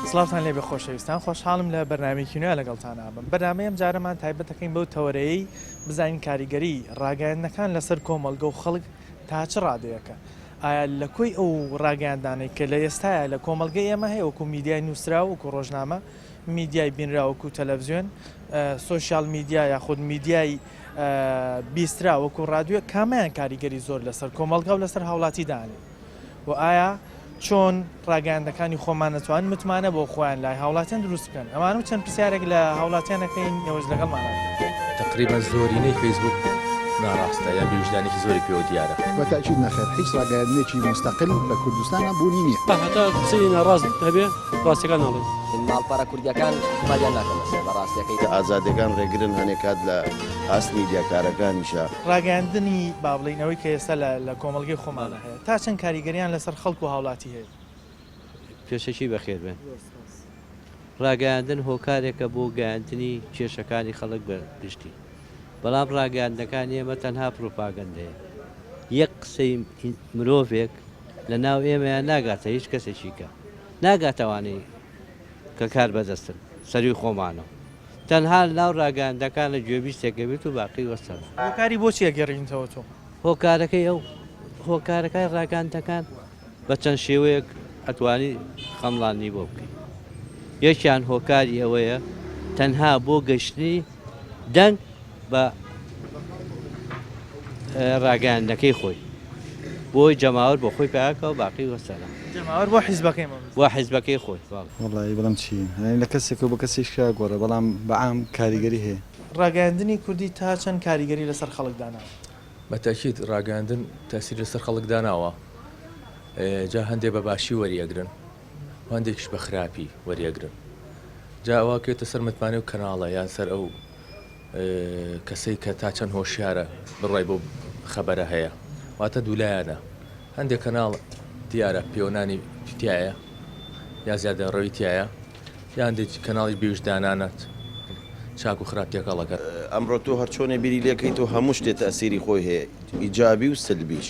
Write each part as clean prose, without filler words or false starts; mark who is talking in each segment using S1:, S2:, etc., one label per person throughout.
S1: سڵاوتان لێ بێ خۆشەویستان، خۆشحاڵم لە بەرنامەیەکی نوێ لەگەڵتان ئابم. بەرنامەیەم جارەمان تایبەت دەکەین بەو تەوەرەیەی بزانین کاریگەری ڕاگەیاندنەکان لەسەر کۆمەڵگە و خەڵک تا چ ڕادەیەکە. ئایا لە کۆی ئەو ڕاگەیاندانەی کە لە ئێستاە لە کۆمەڵگەی ئێمە هەیە، وەکو میدیای نووسرا وەکو ڕۆژنامە، میدیای بینرا وەکو تەلەڤیزیۆن، سۆشیال میدیا یاخود میدیای بیسترا وەکو ڕادیۆ، کامیان کاریگەری زۆر لەسەر کۆمەڵگە و لەسەر هاوڵاتی دانێ و ئایا چۆن ڕاگەیاندەکانی خۆمان نەتوانن متمانە بۆ خۆیان لای هاوڵاتیان دروست بکەن. ئەمان و چەند پرسیارێک لە هاوڵاتیانەکەین ئێوەش لەگەڵمانە.
S2: تقریبا زۆرینەی فەیسبوک ناڕاستە یان بێوجدانێکی زۆری پێوە دیارە.
S3: بەتاکید نەخێر هیچ ڕاگەیاندنێکی مستەقل لە کوردستانە بوونی نییە.
S4: هەتا قسەی ناڕاست هەبێ ڕاستیەکان ناڵێن.
S5: ماڵپەڕە کوردیەکان مالیان ناکەن بە ڕاستیەکەی.
S6: ئازادەکان ڕێگرن هەنێکات لە ئاست میدیاکارەکانیشە.
S1: ڕاگەیاندنی با بڵینەوەی کە ئێستا لە کۆمەڵگەی خۆمانە هەیە، تا چەند کاریگەریان لەسەر خەڵک و هاوڵاتی هەیە؟
S7: پێشەکی بەخێر بێن. ڕاگەیاندن هۆکارێکە بۆ گەیاندنی کێشەکانی خەڵک بەگشتی، بەڵام ڕاگەیاندنەکان ئێمە تەنها پرۆپاگەندەیە. یەک قسەی مرۆڤێک لە ناو ئێمەیان ناگاتە هیچ کەسێکی کە ناگاتەوانەی کە کار بەدەستن سەروی خۆمانەوە، تەنها ناو ڕاگەیاندەکان لە گوێبیستێکە بێت و باقی وەسەر.
S1: هۆکاری بۆچی ئەگەڕێنیتەوە تۆ؟
S7: هۆکارەکەی ئەو هۆکارەکەی ڕاگەیاندەکان بە چەند شێوەیەک ئەتوانی خەمڵانی بۆ بکەین. یەکیان هۆکاری ئەوەیە تەنها بۆ گەشتنی دەنگ بە ڕاگەیاندەکەی خۆی، بۆی جەماوەر بۆ خۆی پیاکە و باقی وەسەلام.
S1: جەماوەر بۆ حیزبەکەی
S7: بۆ حیزبەکەی خۆی.
S3: وەڵی بەڵام چی لە کەسێک و بە کەسێکە گۆڕە، بەڵام بەعام کاریگەری هەیە.
S1: ڕاگەیاندنی کوردی تا چەند کاریگەری لەسەر خەڵک دانا؟
S2: بەتاکید ڕاگەیاندن تاسیر لەسەر خەڵک داناوە، جا هەندێک بە باشی وەریەگرن، هەندێکیش بە خراپی وەریەگرن. جا ئەوە کێتە سەر متمانە و کەناڵە یان سەر ئەو کەسەی کە تا چەند هۆشیارە بڕای بۆ خەبەرە هەیە، واتە دوولایانە. هەندێک کەناڵ دیارە پەیوەندانی تایە یا زیادە ڕەوی تایە، یا هەندێک کەناڵی بێوجدانانەت چاک و خراپیەکەڵەکە.
S6: ئەمڕۆ تۆ هەر چۆنێ بیری لەکەیت و هەموو شتێ تەسیری خۆی هەیە، ئیجابی و سلبیش.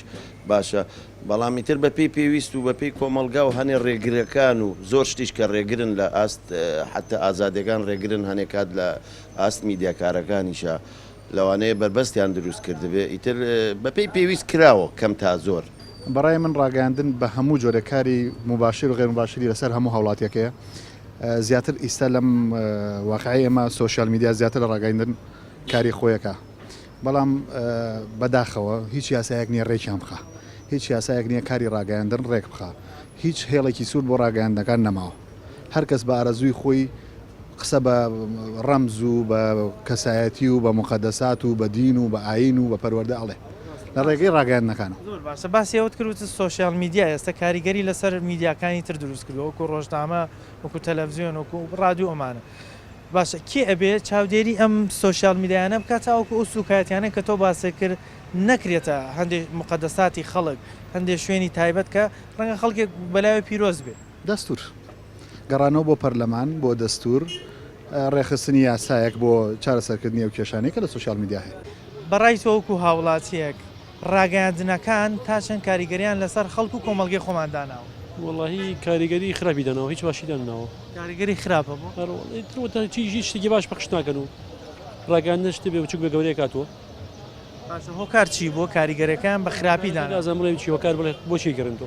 S6: باشە، بەڵامی تر بە پێی پێویست و بە پێی کۆمەلگا و هەنێ ڕێگرەکان و زۆر شتیش کە ڕێگرن لە ئاست حتا ئازادەکان ڕێگرن هەنێکات لە ئاست میدیاکارەکانیشە لەوانەیە بربەستیان دروست کردبێ، ئیتر بە پێی پێویست کراوە کەم تا زۆر.
S3: بەڕای من ڕاگەیاندن بە هەموو جۆرەکاری مباشر و غێر مباشری لەسەر هەموو هاوڵاتیەکەیە. زیاتر ئیستا لەم واقعی ئێمە سۆشیال میدیا زیاتر لە ڕاگەیاندن کاری خۆیەکە، بەڵام بەداخەوە هیچ یاسایەک نییە ڕێکیان بخە، هیچ یاسایەک نییە کاری ڕاگەیاندن ڕێک بخە، هیچ هێڵێکی سوود بۆ ڕاگەیاندنەکان نەماوە. هەر کەس بە ئارەزووی خۆی قسە بە ڕەمز و بە کەسایەتی و بە مقەدەسات و بە دین و بە ئاین و بە پەروەردە ئەڵێ لە ڕێگەی ڕاگەیاندنەکانە.
S1: زۆر باشە، باسیەوەت کردوتە سۆشیال میدیا ئێستا کاریگەری لەسەر میدیاکانی تر دروست کردو، وەکو ڕۆژنامە، وەکو تەلەڤیزیۆن، وەکو ڕادیۆ ئەمانە. باشە، کێ ئەبێ چاودێری ئەم سۆشیال میدیایانە بکات تاوەکو ئەو سوکایەتیانە کە تۆ باسی کرد نەکرێتە هەندێک مقەدەساتی خەڵک، هەندێک شوێنی تایبەت کە ڕەنگە خەڵکێک بەلایەوە پیرۆز بێت.
S3: دەستور گەڕانەوە بۆ پەرلەمان، بۆ دەستور، ڕێخستنی یاسایەک بۆ چارەسەرکردنی ئەو کێشانەی کە لە سۆشیال میدیا هەیە.
S1: بەڕای تۆ وەکو هاوڵاتیەک ڕاگەیاندنەکان تا چەند کاریگەریان لەسەر خەڵک و کۆمەڵگەی خۆمان داناوە؟
S4: وەڵاهی کاریگەری خراپی داناوە، هیچ باشی داناوە.
S1: کاریگەری خراپە بۆ
S4: چی شتێکی باش پەخش ناکەن و ڕاگەیاندن شتێ بێ بچووک بە گەورەیە کاتوە.
S1: باشە، هۆکار چی بۆ کاریگەرەکان بە خراپی دانا؟
S4: لازم چی هۆکار بڵێ بۆچی گەڕن تۆ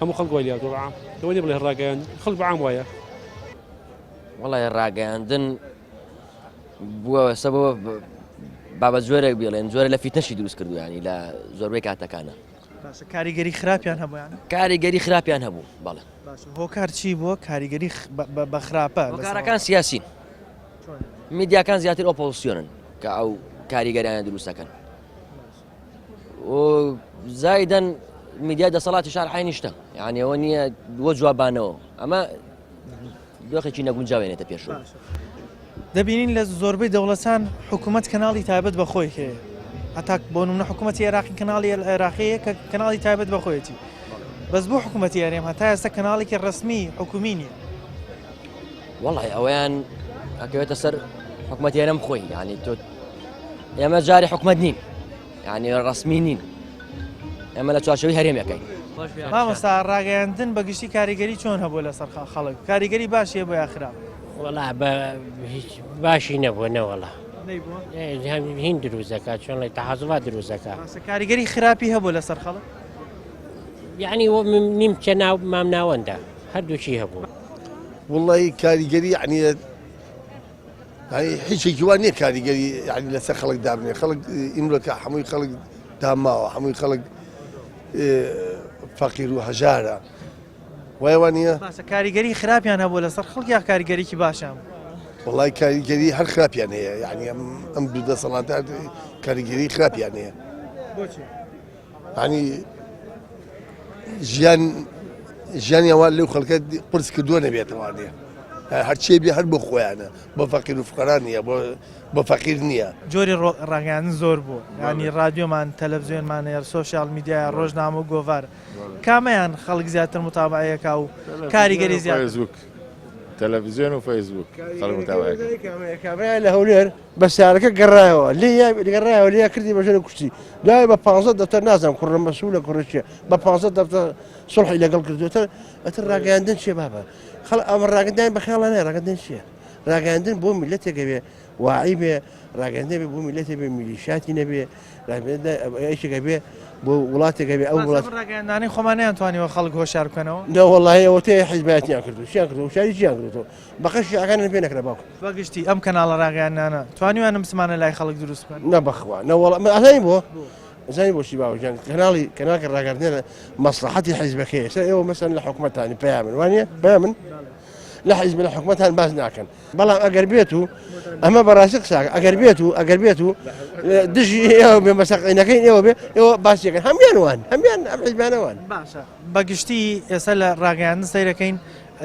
S4: هەموو خەڵک وای لاتۆ بەعام تۆ نێ بڵێ ڕاگەیاند خەڵک بەعام وایە.
S5: وەڵای ڕاگەیاندن بووە سەبەوە بابەت زۆرێک بڵێن زۆرە لە فیتنەشی دروست کردو، ینی لە زۆربەی کاتەکانە.
S1: باشە، کاریگەری خراپیان هەبوویانە؟
S5: کاریگەری خراپیان هەبوو. بەڵێ.
S1: باشە، هۆکار چی بۆ کاریگەری بە خراپە؟
S5: هۆکارەکان سیاسین، میدیاکان زیاتر ئۆپۆزیسیۆنن کە ئەو کاریگەریانە دروست دەکەن و زایدەن میدیا دەسەڵاتی شارعی نیشتە، یعنی ئەوە نییە وە جوابانەوە، ئەمە دۆخێکی نەگونجاوێنێتە پێشوە.
S1: دەبینین لە زۆربەی دەوڵەتان حکوومەت کەناڵی تایبەت بە خۆی هەیە، هەتا بۆ نمونە حکوومەتی عێراقی کەناڵی عێراقیەیە کە کەناڵی تایبەت بە خۆیەتی، بەس بۆ حکوومەتی هەرێم هەتا ئێستا کەناڵێکی ڕسمی حکومی نییە.
S5: وەڵای ئەوەیان ئەکەوێتە سەر حکوومەتی هەرێم خۆی، یعنی تۆ ئێمە جاری حکوومەت نین، یعنی ڕسمی نین، ئێمە لە چوارچێوەی هەرێمەکەین.
S1: مامۆستا ڕاگەیاندن بەگشتی کاریگەری چۆن هەبوو لەسەر خەڵک کاریگەری باشیە بۆ یاخرا
S8: وڵا هیچ باشی نەبووە نەوەڵا هین دروستەکە چۆن لە تەحازڵات دروستەکە
S1: کاریگەری خراپی هەبوو لەسەر خەڵک
S8: یعنی نیمچە ناو مام ناوەندە هەردووچی هەبوو
S9: والله کاریگەری یعنی هیچێکی وان نییە کاریگەری یعنی لەسەر خەڵک دابنێ خەڵک ئیمرەکە هەمووی خەڵک داماوە هەمووی خەڵک فەقیر و هەژارە وایوان نییە
S1: کاریگەری خراپیان هەبوو لەسەر خەڵک یا کاریگەریکی باشیان
S9: وڵای کاریگەری هەر خراپیان هەیە یعنی ئەم دوو دەسەڵاتە کاریگەری خراپیان هەیە ینی ژیانیان لەو خەڵکە قرس کردووە نەبێتەوانێ هەرچێ بێ هەر بۆ خۆیانە بۆ فەقیر و فقران نییە بۆ فەقیر نییە
S1: جۆری ڕاگەاندن زۆر بوو ینی رادیۆمان تەلەڤزیۆنمان هەیە سۆشیال میدیای ڕۆژنامە و گۆڤار کامیان خەڵک زیاتر متابعەکە و کاریگەری زیاتر
S10: تەلەڤیزیۆن و فەیسبوک
S11: کامیان لە هەولێر بە سیارەکە گەڕایەوە گەڕایەوە لێ کردی بەژێر کوشتی دوای بە 15 دەفتەر نازانم کوڕە مەسوولە کوڕچیە بە 15 دەفتەر سڵحی لەگەڵ کردوتر ئەتر ڕاگەاندن چێ بابە ئەمە ڕاگەندان بەخیاڵانە ڕاگەندن چییە ڕاگەاندن بۆ میلەتێکە بێ واعی بێ ڕاگەندە بێ بۆ میلەتێ بێ میلیشاتی نەبێ ئەیشێکە بێ بۆ وڵاتێکە بێ ئەو وڵات
S1: ڕاگەاندانی خۆمانیان توانیوە خەڵک هۆشار بکەنەوە
S11: نەوەڵی ئەوە تێ حیزبەتیان کردو چیان کردو شاری چیان کردو بەخەشی ئاگانە پێ نەکرا باوکو
S1: بەگشتی ئەم کەناڵە ڕاگەاندانە توانیوان مسمانە لای خەڵک دروست بکەن
S11: نەبەخوا نەوەڵ ئەزانی بۆ زاني بۆچی باوجان کەناڵی ڕاگەاندنە مەسلحەتی حیزبەکەی سەر ئێوە مەسەن لە حکوومەتانی پەیامن وانە پەیامن لە حیزب لە حکوومەتان باز ناکەن بەڵام ئەگەر بێت و ئەمە بەڕاستی قساکە ئەگەر بێت و دژی ئێوە بێ مەسەقینەکەین ئێوە بێ ئێوە باسیەکەن هەمان ئەم حیزبانەوان
S1: باشە بەگشتی ئێستا لە ڕاگەاندن سەیرەکەین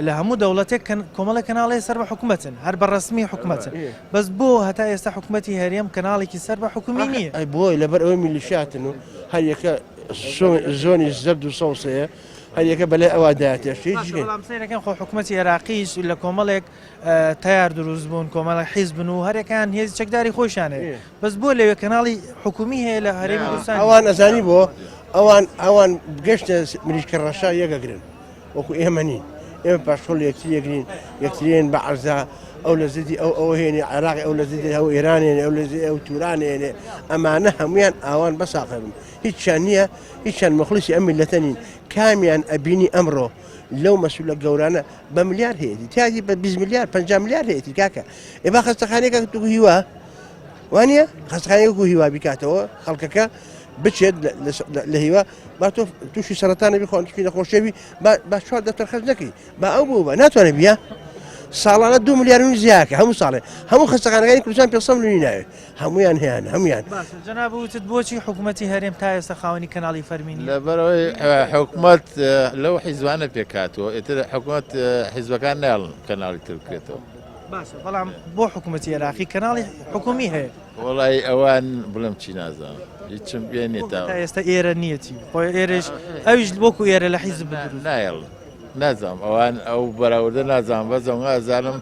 S1: لە هەموو دەوڵەتێک کۆمەڵە کەناڵی سەر بە حکوومەتن هەر بە ڕسمی حکوومەتن بەس بۆ هەتا ئێستا حکوومەتی هەرێم کەناڵێکی سەر بە حکومی نییە
S11: بۆی لەبەر ئەوەی میلیشاتن و هەر یەکە زۆنی زەرد و سەوسەیە هەر یەکە بەلای
S1: ئەوادایەتێشەکەم خۆ حکوومەتی عێراقیش لە کۆمەڵێک تیار دروست بوون کۆمەڵە حیزبن و هەرێکان هێز چەکداری خۆشانێ بەس بۆ لەوێ کەناڵی حکومی هەیە لە هەرێمی کوردستان
S11: ئەوان ئەزانی بۆ ئەوان گەشتە مریشکە ڕەشا یەکەگرن وەکو ئێمە نین ئێمە پاشۆڵ یەکترین بە عەرزا ئەو لە زدی ئەو هێنێ عێراقی ئەو لە زدی ئەو ئێرانێنێ ئەو لە ئەو تورانێنێ ئەمانە هەمویان ئاوان بەساقەبن هیچیان نییە هیچیان مەخلیسی ئەم میلەتە نین کامیان ئەبینی ئەمڕۆ لەو مەسوولە گەورانە بە ملیار هەیەی تیادی بە 20 میلیار 50 میلیار هەیەی کاکە ئێبا خەستەخانەیەکە تو هیوا وانە خەستەخانەیەک و هیوا بیکاتەوە خەڵکەکە بچێت لە هیوا با تۆ تووشی سەرەتانە بیخۆن تووشی نەخۆشەوی با 4 دەفتەر خەرج نەکەی با ئەو بوو بە ناتوانێت بیا ساڵانە 2 میلیار زیاکە هەموو ساڵێ هەموو خەستەخانەکانی کوردستان 500 میلیۆنی ناوێت هەمویان هەیەن هەمویان
S1: جەناب وتت بۆچی حکوومەتی هەرێم تا ئێستا خاوەنی کەناڵی فەرمینی
S10: لەبەرەوەی حکوومەت لەو حیزبانە پێکاتەوە ئێتر حکوومەت حیزبەکان ناڵن کەناڵی تر بکرێتەوە
S1: باشە بەڵام بۆ حکوومەتی عێراقی کەناڵی حکومی هەیە
S10: وڵی ئەوان بڵم چی نازانم هیچم بێنێتەوە
S1: ئێستا ئێرە نیەتی خۆی ئێرەش ئەویش بۆکو ئێرە لە حیزب
S10: نایڵ نازانم ئەوان ئەو بەراوردە نازانم بەزەڵ ئازانم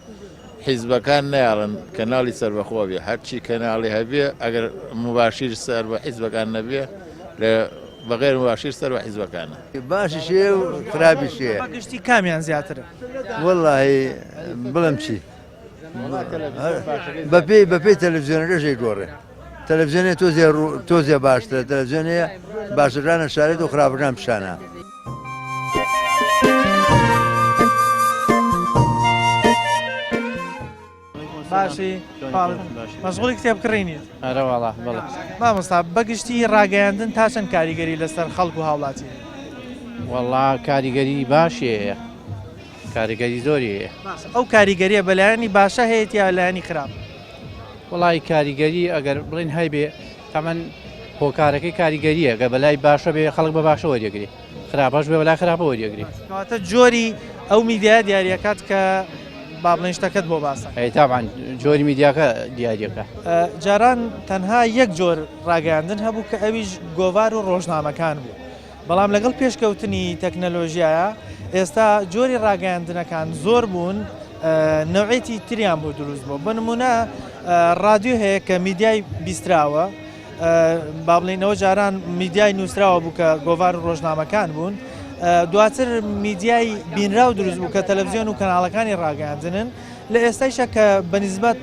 S10: حیزبەکان نایڵن کەناڵی سەربەخۆ بێ هەرچی کەناڵی هەبێ ئەگەر مباشیر سەر بە حیزبەکان نەبێ لە بەغێر مباشیر سەر بە حیزبەکانە
S12: باشی شێ و خراپی شێ
S1: گشتی کامیان زیاترە
S12: وەڵی بڵم چی بەپێی تەلەڤیزیۆنەکەشی گۆڕێ تەلەڤیزیۆنێ تۆزیە باشترە تەلەڤیزیۆنەیە باشەکانە شارێت و خراپەکان پیشانە
S1: باشی مەشغوڵی کتێب کڕینیت
S13: ئەرەوەڵا بڵێ
S1: مامۆستا بەگشتی ڕاگەیاندن تا چەند کاریگەری لەسەر خەڵک و هاوڵاتی
S13: وەڵا کاریگەری باشیەیە کاریگەری زۆری هەیە
S1: ئەو کاریگەریە بەلایانی باشە هەیەت یا لایانی خراپ
S13: وڵی کاریگەری ئەگەر بڵین هەیبێ تەمەەن هۆکارەکەی کاریگەریە گە بەلای باشە بێ خەڵک بە باشە وەریەگری خراپەش بێ بەلای خراپە وەریەگری
S1: کەواتە جۆری ئەو میدیا دیاریەکات کە با بڵێن شتەکەت بۆ باسە
S13: تاوان جۆری میدیاکە دیارەکە
S1: جاران تەنها یەک جۆر ڕاگەاندن هەبوو کە ئەویش گۆڤار و ڕۆژنامەکان بوو بەڵام لەگەڵ پێشکەوتنی تەکنەلۆژیایە ئێستا جۆری ڕاگەاندنەکان زۆر بوون نەوعێتی تریان بۆ دروست بوو بنمونە ڕادیۆ هەیە کە میدیای بیستراوە با بڵێنەوە جاران میدیای نووسراوە بوو کە گۆڤار و ڕۆژنامەکان بوون دواتر میدیای بینراو دروست بوو کە تەلەڤیزیۆن و کەناڵەکانی ڕاگەاندنن لە ئێستایشە کە بەنسبەت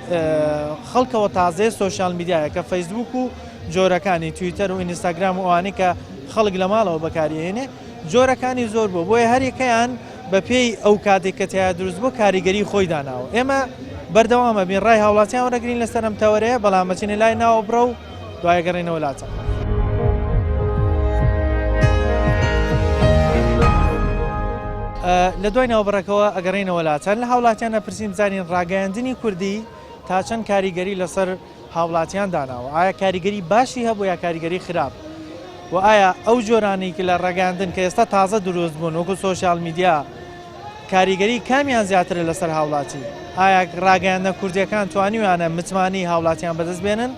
S1: خەڵکەوە تازەیە سۆشیال میدیایە کە فەیسبوک و جۆرەکانی تویتەر و ئینستاگرام و ئەوانەی کە خەڵک لە ماڵەوە بەکارهێنێ جۆرەکانی زۆر بوو بۆیە هەریەکەیان بە پێی ئەو کاتێک کە تیا دروست بۆ کاریگەری خۆی داناوە ئێمە بەردەوامە بین ڕای هاوڵاتیان وەرەگرین لەسەر ئەم تەوەرەیە بەڵام بچینە لای ناوە بڕە و دوایە گەڕێنەوە لاتە. لە دوای ناوبڕەکەەوە ئەگەڕێنەوە لاتەن لە هاوڵاتیان ئەپرسیم بزانین ڕاگەیاندنی کوردی تا چەند کاریگەری لەسەر هاوڵاتیان داناوە ئایا کاریگەری باشی هەبوو یا کاریگەری خراپ و ئایا ئەو جۆرانی کە لە ڕاگەاندن کە ئێستا تازە دروست بوون وەکو سۆشیال میدیا کاریگەری کامیان زیاترە لەسەر هاوڵاتی ئایا ڕاگەیاندنە کوردیەکان توانیویانە متمانی هاوڵاتیان بەدەست بێنن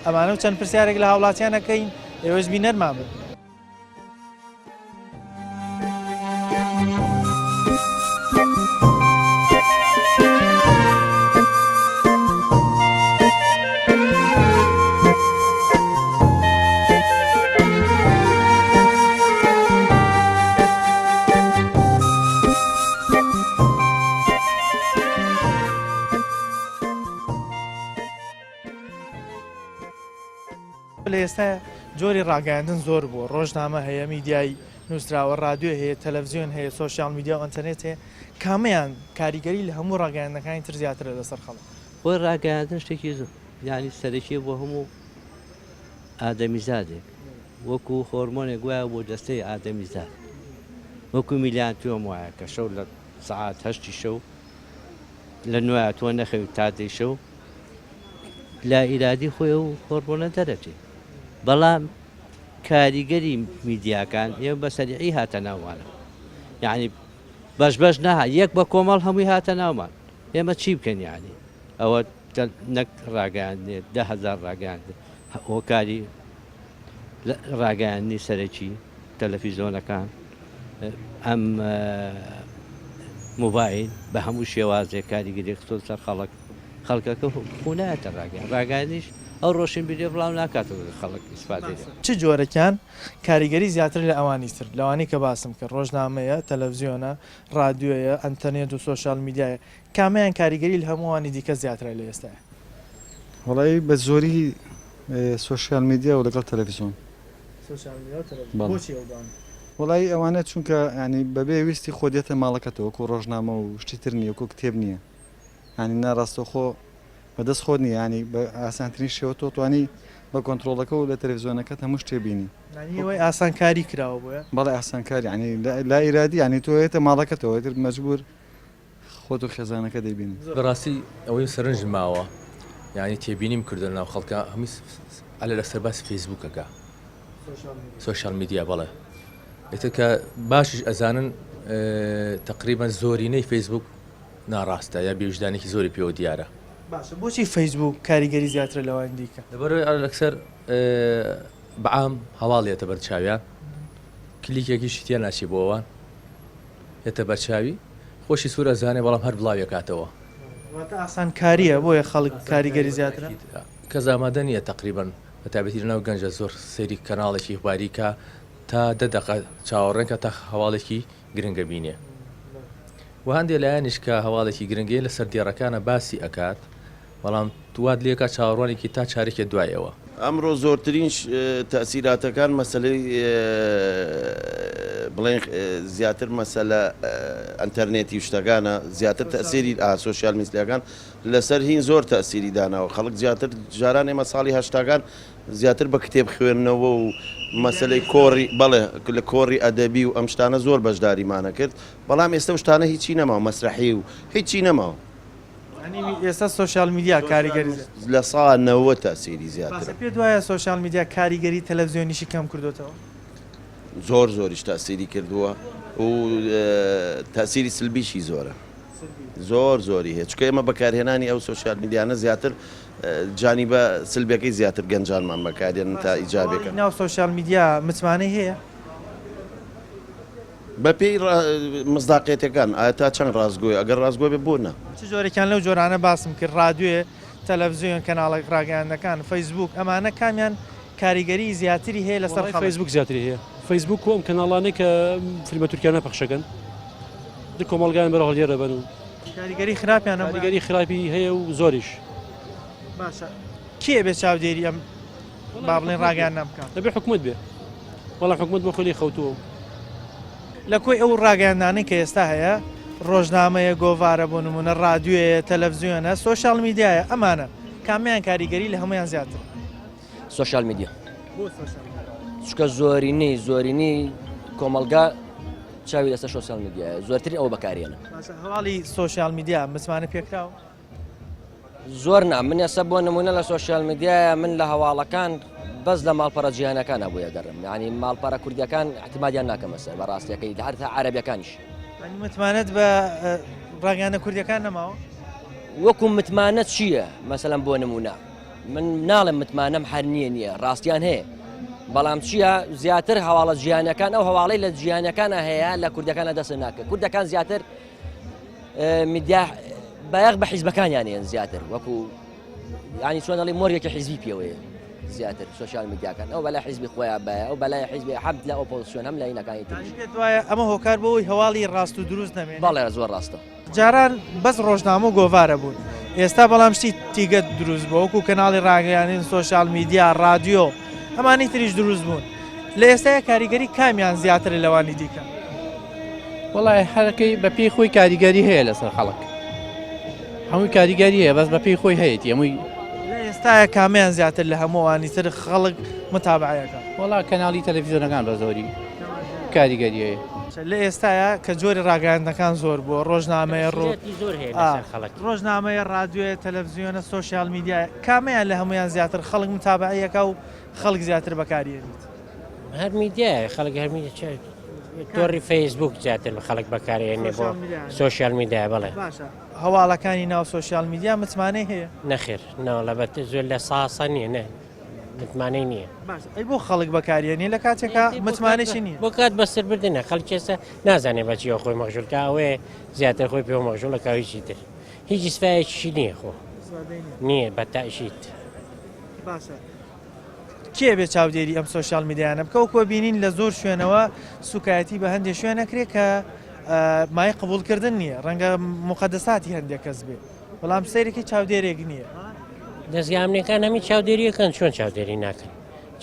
S1: ئەمانە و چەند پرسیارێک لە هاوڵاتیانەکەین ئێوەش بینەرمان بن. لە ئێستا جۆری ڕاگەاندن زۆر بوو ڕۆژنامە هەیە میدیای نووسراوە ڕادیۆ هەیە تەلەڤیزیۆن هەیە سۆشیال میدیا و ئینتەرنێت هەیە کامیان کاریگەری لە هەموو ڕاگەاندنەکانی تر زیاترە لەسەر خەڵک
S7: بۆی ڕاگەاندن شتێکی زۆر یعنی سەرەکی بۆ هەموو ئادەمیزادێک وەکو هۆرمۆنێک وایە بۆ دەستەی ئادەمیزاد وەکو میلیانتووەم وایە کە شەو لە سەعات 8 شەو لە نوێ تۆ نەخەوی تا 10 شەو لا ئیرادی خۆی و هۆرمۆنە دەرەچێ بەڵام کاریگەری میدیاکان ئێمە بە سەریعی هاتە ناومانە یعنی بەش نەها یەک بە کۆمەڵ هەمووی هاتە ناومان ئێمە چی بکەین یعنی ئەوە نەک ڕاگەاندنێت 10,000 ڕاگەاندن هۆکاری ڕاگەاندنی سەرەکی تەلەڤیزۆنەکان ئەم موبایل بە هەموو شێوازێک کاریگەری خستۆ سەر خەڵکەکە خونایەتە ڕاگەاندنیش ئەو ڕۆشن بیدێ بڵاو ناکاتەوە خەڵک ئیسپادێ
S1: چ جۆرەکان کاریگەری زیاتر لە ئەوانی تر لەوانی کە باسم کرد ڕۆژنامەیە تەلەڤیزیۆنە ڕادیۆیە ئەنتەرنێت و سۆشیال میدیایە کامیان کاریگەری لە هەمووانی دیکە زیاترە لە ئێستاە
S3: وڵی بە زۆری سۆشیال میدیا و لەگەڵ تەلەڤیزیۆن وڵی ئەوانە چونکە ینی بەبێ ویستی خۆدێتە ماڵەکەتەوە وەکو ڕۆژنامە و شتی تر نییە وەکو کتێب نییە ینی ناڕاستەخۆ بەدەست خۆ نیە ینی بە ئاسانترین شێوە تۆ توانی بە کۆنتترۆلەکە و لە تەلەڤیزیۆنەکەت هەموو شتێبینی
S1: ئەوەی ئاسانکاری کراوە بۆیە
S3: بەڵێ ئاسانکاری ینی لا ئیرادی ینی تۆێتە ماڵەکەتەوە تر مەجبور خۆت و خێزانەکە دەیبینی
S2: بەڕاستی ئەوەی سەرنج ماوە یعنی تێبینیم کردن ناو خەڵکە هەمی ئەلە لەسەر باسی فەیسبووکەکە سۆشیال میدیا بەڵێ ئێتر کە باشیش ئەزانن تقریبان زۆرینەی فەیسبوک ناڕاستە یا بێوجدانێکی زۆری پێوە دیارە
S1: باشە بۆچی فەیسبوک کاریگەری زیاتر لەوان دیکە
S2: لەبەرەوەی ئەلەکسەر بەعام هەواڵێتە بەرچاویان کلیکێکیشی تێ ناچی بۆ ئەوان هێتە بەرچاوی خۆشی سوورە زانێ بەڵام هەر بڵاوێکاتەوە
S1: ئاسان کاریە بۆیە خەڵک کاریگەری زیاترە
S2: کە زامادە نیە تقریبان بە تایبەتی لەناو گەنجە زۆر سەیری کەناڵێکی باریکە تا 10 دقیقە چاوەڕێنکە تا هەواڵێکی گرنگە بینێ و هەندێک لایەنیش کە هەواڵێکی گرنگی لەسەر دێڕەکانە باسی ئەکات بەڵام توات لێکە چاوەڕوانێکی تا چارێکە دوایەوە
S6: ئەمڕۆ زۆرترین تەسیراتەکان مەسلەی بڵێن زیاتر مەسەلە ئەنتەرنێتی شتەکانە زیاتر تەسیری سۆشیال میدیاکان لەسەر هین زۆر تەسیری داناوە خەڵک زیاتر جاران ئێمە ساڵی هەشتاکان زیاتر بە کتێب خوێندنەوە و مەسلەی کۆڕی بەڵێ لە کۆڕی ئەدەبی و ئەم شتانە زۆر بەشداریمانە کرد بەڵام ئێستا شتانە هیچی نەماوە مەسرحی و هیچی نەماوە
S1: ئێستا سۆشیال میدیا کاریگەری
S6: لە ساڵ 90 تەسیری زیاتر
S1: پێ دوایە سۆشیال میدیا کاریگەری تەلەڤیزیۆنیشی کەم کردوتەوە
S6: زۆریش تەسیری کردووە و تەسیری سلبیشی زۆرە زۆری هەیە چکە ئێمە بەکارهێنانی ئەو سۆشیال میدیانە زیاتر جانی بە سلبەکەی زیاتر گەنجانمان بەکارێنن تا ئیجابێکە
S1: ناو سۆشیال میدیا متمانەی هەیە
S6: بە پێی مزداقێتەکان ئایا تا چەند ڕازگۆی ئەگەر ڕازگۆ بێ بۆ نە
S1: چ جۆرێکیان لەو جۆرانە باسم کرد ڕادیۆ تەلەڤیزیۆن کەناڵێک ڕاگەاندنەکان فەیسبوک ئەمانە کامیان کاریگەری زیاتری هەیە لەسەر
S4: فەیسبوک زیاتری هەیە فەیسبوک و ئەم کەناڵانەی کە فیلمە تورکیانە پەخشەکەن کۆمەڵگایان بەرەوە لێرە بن و
S1: کاریگەری خراپیان
S4: کاریگەری خراپی هەیە و زۆریش
S1: باشە کێ بێ چاودێری ئەم با بڵێن ڕاگەیان نەبکات
S4: دەبێ حکومت بێ وەڵام حکومت بۆ خۆی خەوتووە
S1: لە کۆی ئەو ڕاگەیاندانەی کە ئێستا هەیە ڕۆژنامەیە گۆڤارە بۆ نمونە ڕادیۆیە تەلەڤزیۆنە سۆشیال میدیایە ئەمانە کامیان کاریگەری لە هەمویان زیاتر
S5: سوۆشیال میدیا چکە زۆرینەی کۆمەلگا چاوی لەسەر سوۆشیال میدیایە زۆرترین ئەوە بەکارێنە
S1: هەواڵی سۆشیال میدیا متمانە پێکراوە
S5: زۆر نا من ئێستا بۆ نمونە لە سۆشیال میدیایە من لە هەواڵەکان بەس لە ماڵپەڕە جیهانەکانە بۆ یەگەڕم یعنی ماڵپەڕە کوردیەکان احتیمادیان ناکەمە سەر بەڕاستیەکەی هەر تا عەرەبیەکانیش
S1: متمانەت بە ڕاگەیاندە کوردیەکان نەماوە
S5: وەکو متمانەت چییە مەسەلەن بۆ نمونە من ناڵێم متمانەم هەر نییە ڕاستیان هەیە بەڵام چییە زیاتر هەواڵە جیهانەکان ئەو هەواڵەی لە جیهانەکانە هەیە لە کوردەکانە دەست ناکە کوردەکان زیاتر میدیا بەیەق بە حیزبەکانیان هێن زیاتر وەکو ینی چۆن دەڵێ مۆریەکی حیزبی پێوەیە زیاتر سۆشیال میدیاکان ئەو بەلای حیزبی خۆیان بە ئەو بەلای حیزبی حەمد لە ئۆپۆزیسیۆن هەم لە عینەکانی تریش
S1: وایە ئەمە هۆکار بۆەوەی هەواڵی ڕاست و دروست نەمێنێت
S5: بەڵێ زۆر ڕاستە
S1: جاران بەس ڕۆژنامە و گۆڤارە بوون ئێستا بەڵام شتی تیگە دروست بووە وەکو کەناڵی ڕاگەیاندن سۆشیال میدیا ڕادیۆ ئەمانی تریش دروست بوون لە ئێستاە کاریگەری کامیان زیاتر لەوانی دیکە
S13: وڵای هەرەکەی بە پێی خۆی کاریگەری هەیە لەسەر خەڵک هەمووی کاریگەری هەیە بەس بە پێی خۆی هەیەی هەمووی
S1: لە ئێستاە کامیان زیاتر لە هەمووانی تر خەڵک متابعەکە
S13: وڵا کەناڵی تەلەڤیزیۆنەکان بە زۆری کاریگەری هەیە
S1: لە ئێستاە کە جۆری ڕاگەیاندەکان زۆر بووە ڕۆژنامەیە ڕۆژنامەیە ڕادیۆیە تەلەڤزیۆنە سۆشیال میدیایە کامیان لە هەمویان زیاتر خەڵک متابعەکە و خەڵک زیاتر بەکارێنیت
S8: هەر میدیایە خەڵک هەر میدیا تۆڕی فەیسبوک زیاتر خەڵک بەکارێنێ بۆ سۆشیال میدیای بڵێ
S1: هەواڵەکانی ناو سۆشیال میدیا متمانەی هەیە
S8: نەخێر ناوەڵەبەت زۆر لە ساسە نییە نە متمانەی نییە
S1: ئەی بۆ خەڵک بەکارێنی لە کاتێکە متمانەشی نییە
S8: بۆ کات بەسەر بردنە خەڵک ئێستا نازانێ بەچیەوە خۆی مەخژولکە ئەوەیە زیاتر خۆی پێوە مەخژوڵە کاویچی تر هیچ سفایەکی نییە خۆ نییە بەتاشیت
S1: باشە کێ بێ چاودێری ئەم سۆشیال میدیانە بکەوە کۆ بینین لە زۆر شوێنەوە سوکایەتی بە هەندێک شوێنەکرێت کە مای قبولکردن نییە ڕەنگە مقدساتی هەندێک کەس بێ بەڵام سەیرێکی چاودێرێک نییە
S8: دەستگامنەکان هەمی چاودێریەکەن چۆن چاودێری ناکەن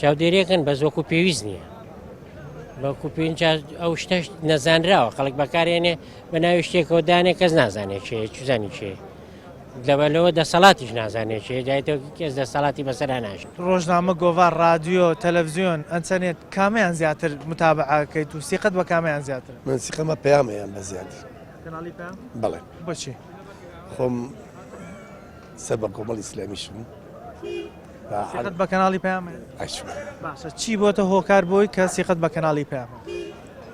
S8: چاودێریەکەن بەس وەکو پێویست نییە بەکو پێ ئەو شتەش نەزانراوە خەڵک بەکارێنێ بە ناوی شتێکەوە دانێ کەس نازانێت چێ چزانی چێ لەبەرەوە دەسەڵاتیش نازانێت چێ دایێتەوە کەس دەسەڵاتی بەسەرا ناشت
S1: ڕۆژنامە گۆڤار ڕادیۆ تەلەڤزیۆن ئەنچەنێت کامیان زیاتر متابعەکەیت و سیقەت بە کامیان زیاتر
S9: من سیقەمە پەیامەیان بە زیادی بەڵێ
S1: بۆچی
S9: خۆم سەر بە کۆمەڵ ئیسلامیشم
S1: سیقەت بە کەناڵی پەیامە باشە چی بۆتە هۆکار بۆی کە سیقەت بە کەناڵی پەیامە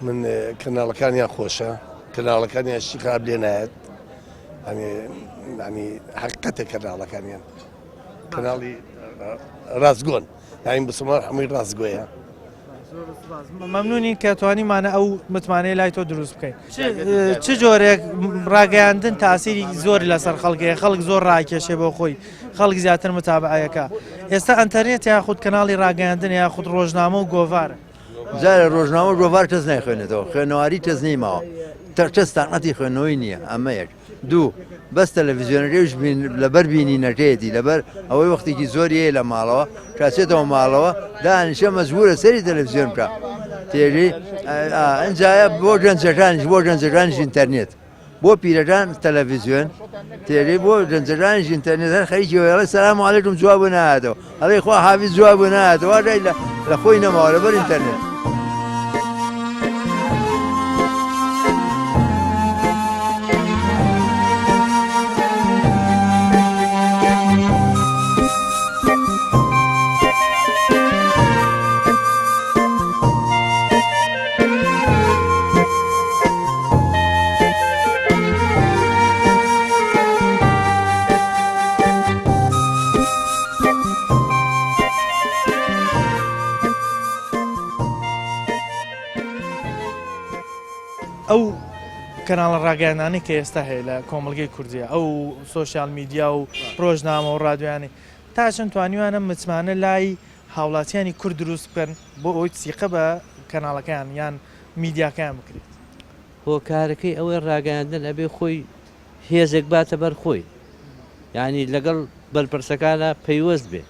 S9: من کەناڵەکانیان خۆشە کەناڵەکانیان شتی خراپ لێ نایەت ینی حقیقەتە کەناڵەکانیان کەناڵی ڕاستگۆن یاین بسمار هەمووی ڕاستگۆیە
S1: مەمنونی کە توانیمانە ئەو متمانەی لای تۆ دروست بکەین چ جۆرێک ڕاگەیاندن تاسیری زۆری لەسەر خەڵکەیە خەڵک زۆر ڕاکێشێ بۆ خۆی خەڵک زیاتر متابعەکە ئێستا ئەنتەرنێت یاخود کەناڵی ڕاگەیاندن یاخود ڕۆژنامە و گۆڤارە
S12: جارە ڕۆژنامە گۆڤار کەس نایخوێنێتەوە خوێنەواری کەس نیماوە کەس تاقەتی خوێنەوەی نییە ئەمە یەک دوو بەس تەلەڤیزیۆنەکەیش لەبەر بینینەکەیەتی لەبەر ئەوەی وەختێکی زۆریەیە لە ماڵەوە کاسێتەوە ماڵەوە دانیشە مەجبورە سەری تەلەڤیزیۆن بکە تێژی ئەنجایە بۆ گەنجەکانیش ئینتەرنێت بۆ پیرەکان تەلەڤیزیۆن تێری بۆ گەنجەکانیش ئینتەرنێت هەر خەریکیەوە سەلام عەلەیکم جواب نایەتەوە ئەڵێ خوا حافیز جواب نایەتەوە وای لە خۆی نەماوە لەبەر ئینتەرنێت
S1: ئەو کەناڵە ڕاگەیاندانەی کە ئێستا هەیە لە کۆمەڵگەی کوردیە ئەو سۆشیال میدیا و ڕۆژنامە و ڕادیۆیانی تا چەند توانیوانە متمانە لای هاوڵاتیانی کورد دروست بکەن بۆ ئەوی سیقە بە کەناڵەکەیان یان میدیاکەیان بکرێت
S7: هۆکارەکەی ئەوەی ڕاگەاندن ئەبێ خۆی هێزێک باتە بەر خۆی یعنی لەگەڵ بەرپرسەکانە پەیوەست بێ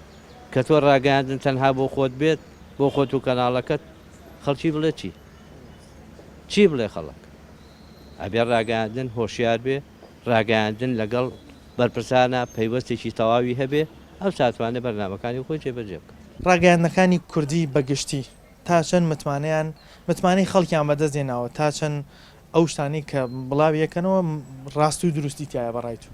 S7: کە تۆ ڕاگەاندن تەنها بۆ خۆت بێت بۆ خۆت و کەناڵەکەت خەڵکی بڵێ چی بڵێ خەڵک ئەبێ ڕاگەاندن هۆشیار بێ ڕاگەاندن لەگەڵ بەرپرسانە پەیوەستێکی تەواوی هەبێ ئەو ساتوانێت بەرنامەکانی خۆی جێبەجێ بکە
S1: ڕاگەاندنەکانی کوردی بەگشتی تا چەند متمانەی خەڵکیان بەدەستێناوە تا چەند ئەو شتانی کە بڵاو یەکەنەوە ڕاست و دروستی تایە بەڕایت و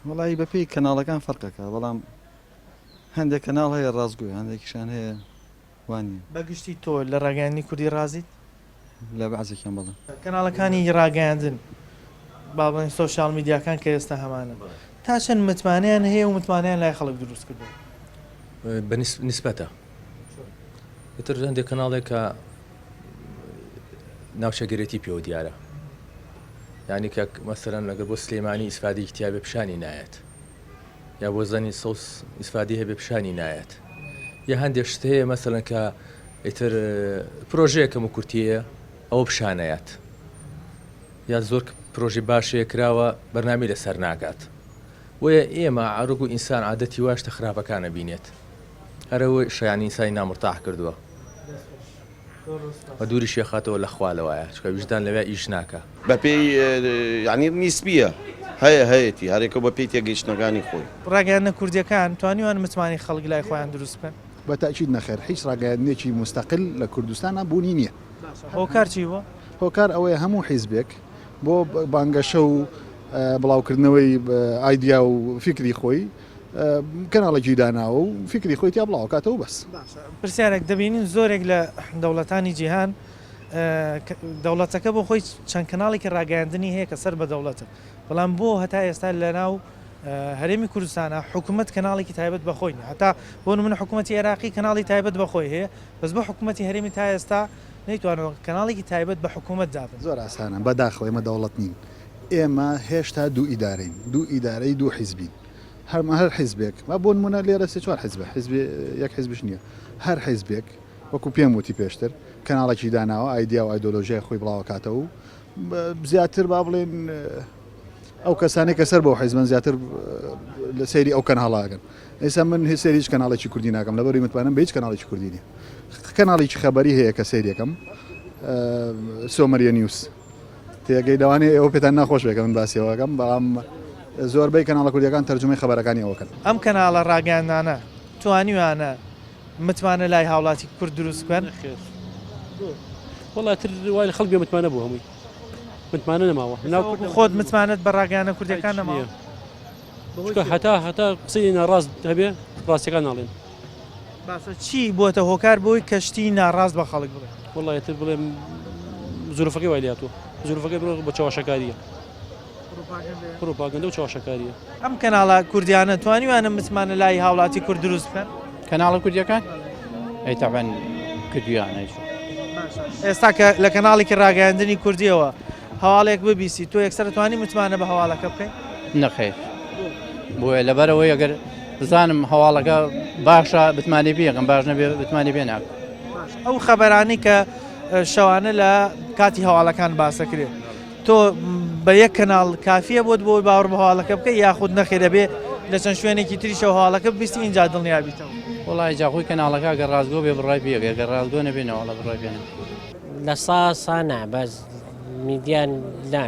S14: وڵی بەپێی کەناڵەکان فەرقەکە بەڵام هەندێک کەناڵ هەیە ڕازگوی هەندێکیشان هەیە وانی
S1: بەگشتی تۆ لە ڕاگەاندنی کوردی ڕازیت
S14: لە بەعزێکیان بڵێن
S1: کەناڵەکانی ڕاگەاندن با بڵێن سۆشیال میدیاکان کە ئێستا هەمانە تا چەند متمانیان هەیە و متمانیان لای خەڵک دروست کردو
S2: بە نسبەتە ئتر هەندێک کەناڵێک کە ناوچەگەرێتی پێوە دیارە یعنی کە مەسەرەن لەگە بۆ سلێمانی ئیسفادی کتیابێ پیشانی نایەت یا بۆ زەنی سەوس ئیسفادی هەبێ پیشانی نایەت یا هەندێک شت هەیە مەسەرەن کە ئیتر پرۆژەیەکەم و کورتیە ئەوە پیشانەیەت یا زۆر پرۆژی باشەیە کراوە بەرنامی لەسەر ناکات وە ئێمە عروق و ئینسان عادەتی واشتە خراپەکانە بینێت هەرەوەی شایانی ئینسانی نامرتاح کردووە بە دووری شێخاتەوە لە خوالەوەیە چکە ویژدان لەوێ ئیش ناکە
S6: بەپێی ینی نیسبیە هەیەتی هەرێکە بە پێی تێگەیشتنەکانی خۆی
S1: ڕاگەاندنە کوردیەکان توانیوان متمانی خەڵک لای خۆیان دروست بکەن
S3: بە تاکید نەخێر هیچ ڕاگەاندنێکی مستەقل لە کوردستانە بوونی نییە
S1: هۆکار چی بووە
S3: هۆکار ئەوەیە هەموو حیزبێک بۆ بانگەشە و بڵاوکردنەوەی ئایدیا و فکری خۆی کەناڵێکی داناوە و فکری خۆی تا بڵاوکاتەوە بەس
S1: پرسیارێک دەبینین زۆرێک لە دەوڵەتانی جیهان دەوڵەتەکە بۆ خۆی چەند کەناڵێکی ڕاگەاندنی هەیە کە سەر بە دەوڵەتە بەڵام بۆ هەتا ئێستا لە ناو هەرێمی کوردستانە حکوومەت کەناڵێکی تایبەت بەخۆین هەتا بۆ منە حکوومەتی عێراقی کەناڵی تایبەت بەخۆی هەیە بەس بە حکوومەتی هەرێمی تا ئێستا نەیتوانەوە کەناڵێکی تایبەت بە حکوومەت دابن
S3: زۆر ئاسانە بەداخەوە ئێمە دەوڵەت نین ئێمە هێشتا دوو ئیدارەین دوو ئیدارەی دوو حیزبین هەر حیزبێک ما بۆ نمونە لێرە سێ چوار حیزب یەک حیزبش نییە هەر حیزبێک وەکو پێم وتی پێشتر کەناڵێکی داناوە ئایدیا و ئایدۆلۆژیای خۆی بڵاوکاتەوە و زیاتر با بڵێن ئەو کەسانێک کە سەر بۆ حیزبن زیاتر لە سەیری ئەو کەناڵاگەن ئێستا من هیچ سەیری هیچ کەناڵێکی کوردی ناکەم لەبەری متمانم بە هیچ کەناڵێکی کوردی نییە کەناڵێکی خەبەری هەیە کە سەیرێکم سۆمەریە نیوس تێگەی دەوانێت ئەوە پێتان ناخۆش بێکە من باسیەوەکەم بەڵام زۆربەی کەناڵە کوردیەکان تەرجمەی خەبەرەکانی ئەوەکەن
S1: ئەم کەناڵە ڕاگەاندانە توانیوانە متمانە لای هاوڵاتی کورد دروست بکەن
S4: وڵات وای خەڵک بێ متمانە بوو هەمووی متمانە نەماوە
S1: خۆت متمانەت بە ڕاگەاندنە کوردیەکان نەماوە
S4: هەتا قسەی ناڕاست هەبێ ڕاستیەکان ناڵێن
S1: چی بۆتە هۆکار بۆی کەشتی ناڕاست بە خەڵک بڵێ
S4: وڵایەتر بڵێم زورفەکەی وای لاتوە زورفەکەی بە چاوەشەکاریە پرۆپاگەندە و چاوەشەکاریە
S1: ئەم کەناڵە کوردیانە توانیوانە متمانە لای هاوڵاتی کورد دروست بکەن
S13: کەناڵە کوردیەکان ئەی تەبەن کردویانە
S1: ئێستا کە لە کەناڵێکی ڕاگەاندنی کوردیەوە هەواڵێک ببیسی تۆ یەکسەر توانی متمانە بە هەواڵەکە بکەین
S13: نەخێر بۆیە لەبەرەوەی ئەگەر بزانم هەواڵەکە باشە بتمانی بێگەم باش نەبێ بتمانی بێ ناکە
S1: ئەو خەبەرانی کە شەوانە لە کاتی هەواڵەکان باسەکرێت تۆ بە یەک کەناڵ کافیە بۆت بۆی باوەڕ بە هەواڵەکە بکە یاخود نەخێ دەبێ لە چەند شوێنێکی تریشە هەواڵەکە بیستی اینجا دڵنیابیتەوە
S13: وڵای جاخۆی کەناڵەکە گە ڕازگۆ بێ بڕای بێگە گە ڕازگۆ نەبێنەوە لە بڕای بێنە
S8: لە ساسانە بەس میدیان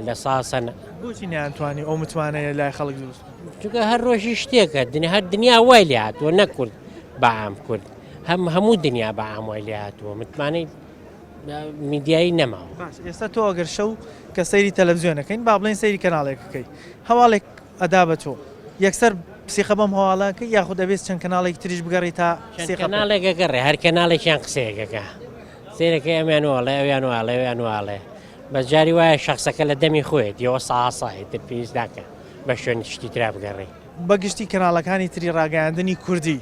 S8: لە ساسەنە
S1: بۆچی نیانتوانی ئەو متمانەیە لای خەڵک دروست
S8: چونکە هەر ڕۆژی شتێکە هەر دنیا وای لێ هاتووە نەکورد بەعام کورد هەموو دنیا بەعام وای لێ هاتووە متمانەی میدیایی نەماوە
S1: ئێستا تۆ ئەگەر شەو کە سەیری تەلەڤیزیۆنەکەین با بڵێن سەیری کەناڵێکەکەی هەواڵێک ئەدا بە تۆ یەکسەر سیخە بەم هەواڵەکە یاخود دەبێت چەند کەناڵێک تریش بگەڕی تا
S8: کەناڵێکەکەڕێ هەر کەناڵێکیان قسەیەکەکە سێرەکە ئەمیان وڵێ ئەویان واڵێ ئەویان واڵێ بە جاری وایە شخصەکە لە دەمی خۆیت یەوە ساسایتر پێویست ناکە بە شوێن شتی ترا بگەڕێ
S1: بەگشتی کەناڵەکانی تری ڕاگەاندنی کوردی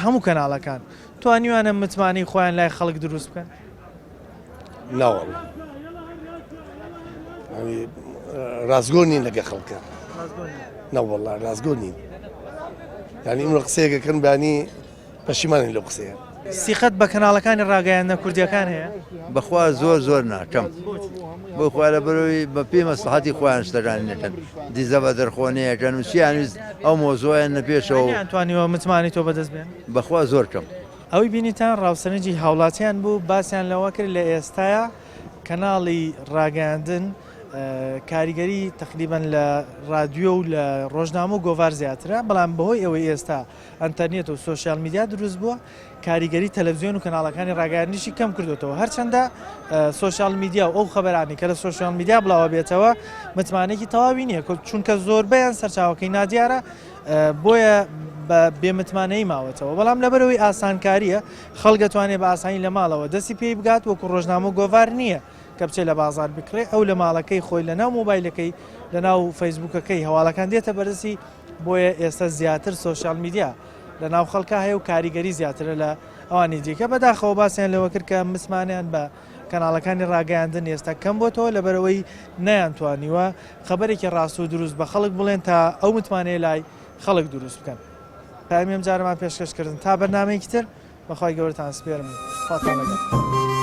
S1: هەموو کەناڵەکان توانیوانە متمانەی خۆیان لای خەڵک دروست بکەن
S9: ناوەڵ ڕازگۆ نین لەگە خەڵکە نەوەڵا ڕازگۆ نین یعنی ئمە قسەیەکەکەن بانی پەشیمانی لەو قسەیە
S1: سیقەت بە کەناڵەکانی ڕاگەیاندنە کوردیەکان هەیە
S12: بەخوا زۆر ناکەم بۆ خوا لە بەرەوەی بە پێی مەسلحەتی خۆیان شتەکانی نەکەن دیزە بە دەرخۆنەیەکەن وسییانویست ئەو مۆزۆیان نەپێشەوە
S1: توانیەوە متمانی تۆ بەدەست بێن
S12: بەخوا زۆر کەم
S1: ئەوەی بینیتان ڕاوسەرنجی هاوڵاتیان بوو باسییان لەوە کرد لە ئێستاە کەناڵی ڕاگەاندن کاریگەری تقریبان لە رادیۆ و لە ڕۆژنامە و گۆڤار زیاترە بەڵام بەهۆی ئەوەی ئێستا ئەنتەرنێت و سوۆسیال میدیا دروست بووە کاریگەری تەلەڤیزیۆن و کەناڵەکانی ڕاگەاندنیشی کەم کردوتەوە هەرچەندە سوۆسیال میدیا و ئەو خەبەرانی کە لە سوۆسیال میدیا بڵاوە بێتەوە متمانێکی تەواوی نییە چونکە زۆربیان سەرچاوەکەی نادیارە بۆیە بە بێمتمانەی ماوەتەوە بەڵام لەبەرەوەی ئاسانکاریە خەڵک دەتوانێت بە ئاسانی لە ماڵەوە دەستی پێی بگات وەکو ڕۆژنامە و گۆڤار نییە کە بچێت لە بازار بکرێ ئەو لە ماڵەکەی خۆی لە ناو مۆبایلەکەی لە ناو فەیسبوکەکەی هەواڵەکان دێتە بەرزی بۆیە ئێستا زیاتر سوۆسیال میدیا لە ناو خەڵکە هەیە و کاریگەری زیاترە لە ئەوانی دیکە بەداخەوە باسییان لەوە کرد کە مسمانیان بە کەناڵەکانی ڕاگەاندن ئێستا کەم بۆتەوە لەبەرەوەی نەیانتوانیوە خەبەرێکی ڕاست و دروست بە خەڵک بڵێن تا ئەو متمانەیە لای خەڵک دروست بکەن پامیم جارەمان پێشکەشکردن تا بەرنامەیەکی تر بەخوای گەورەتان سپێرم خاتان لەگەڵ